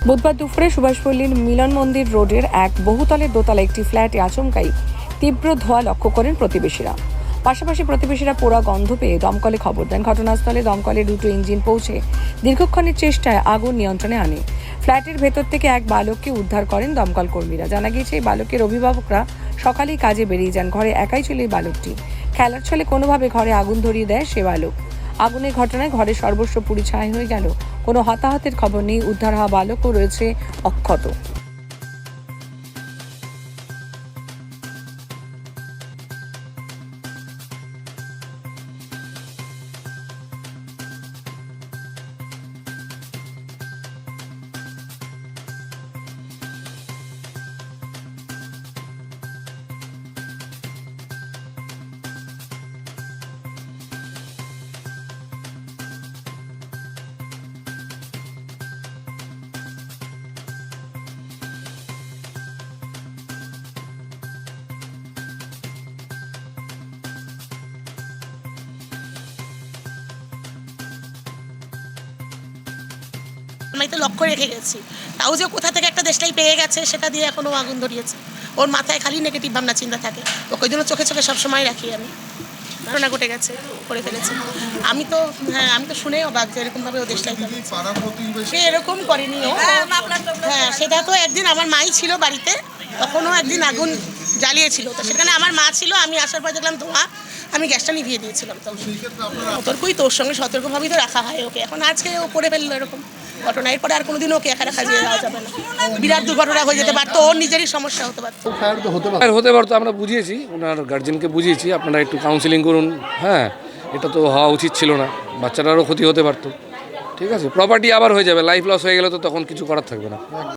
বুধবার দুপুরে সুভাষপল্লীর মিলন মন্দির রোডের এক বহুতলের দোতলা একটি ফ্ল্যাটে আচমকাই তীব্র ধোঁয়া লক্ষ্য করেন প্রতিবেশীরা। পাশাপাশি প্রতিবেশীরা পোড়া গন্ধ পেয়ে দমকলে খবর দেন। ঘটনাস্থলে দমকলের দুটো ইঞ্জিন পৌঁছে দীর্ঘক্ষণের চেষ্টায় আগুন নিয়ন্ত্রণে আনে। ফ্ল্যাটের ভেতর থেকে এক বালককে উদ্ধার করেন দমকল কর্মীরা। জানা গিয়েছে এই বালকের অভিভাবকরা সকালেই কাজে বেরিয়ে যান। ঘরে একাই ছিল এই বালকটি। খেলার ছলে কোনোভাবে ঘরে আগুন ধরিয়ে দেয় সে বালক। আগুনের ঘটনায় ঘরে সর্বস্ব পুড়ে ছাই হয়ে গেল। কোনো হতাহতের খবর নেই। উদ্ধার হওয়া বালকও রয়েছে অক্ষত। আমি তো লক্ষ্য রেখে গেছি, তাও যে কোথা থেকে একটা দেশটাই পেয়ে গেছে সেটা দিয়ে এখনও আগুন ধরিয়েছে। ওর মাথায় খালি নেগেটিভ ভাবনা চিন্তা থাকে, ওকে ওই জন্য চোখে চোখে সবসময় রাখি আমি। ঘটনা ঘটে গেছে, করে ফেলেছে। আমি তো শুনেই অবাক যে এরকমভাবে ও দেশটাই সে এরকম করেনি ও। হ্যাঁ, সেটা তো একদিন আমার মাই ছিল বাড়িতে, তখনও একদিন আগুন জ্বালিয়েছিল। তো সেখানে আমার মা ছিল, আমি আসার পর দেখলাম ধোঁয়া, আমি গ্যাসটা নিভিয়ে দিয়েছিলাম। তো সতর্কই, তোর সঙ্গে সতর্কভাবেই তো রাখা হয় ওকে। এখন আজকে ও করে ফেললো এরকম ঘটনা, এরপরে আর কোনোদিনও ওকে একা রাখা যাওয়া যাবে না। বিরাট দুর্ঘটনা হয়ে যেতে পারতো, ওর নিজেরই সমস্যা হতে পারতো। হতে পারতো, আমরা বুঝিয়েছি, ওনার গার্জেনকে বুঝিয়েছি, আপনারা একটু কাউন্সিলিং করুন। হ্যাঁ, এটা তো হওয়া উচিত ছিল না, বাচ্চাটারও ক্ষতি হতে পারতো। ঠিক আছে, প্রপার্টি আবার হয়ে যাবে, লাইফ লস হয়ে গেলে তো তখন কিছু করার থাকবে না।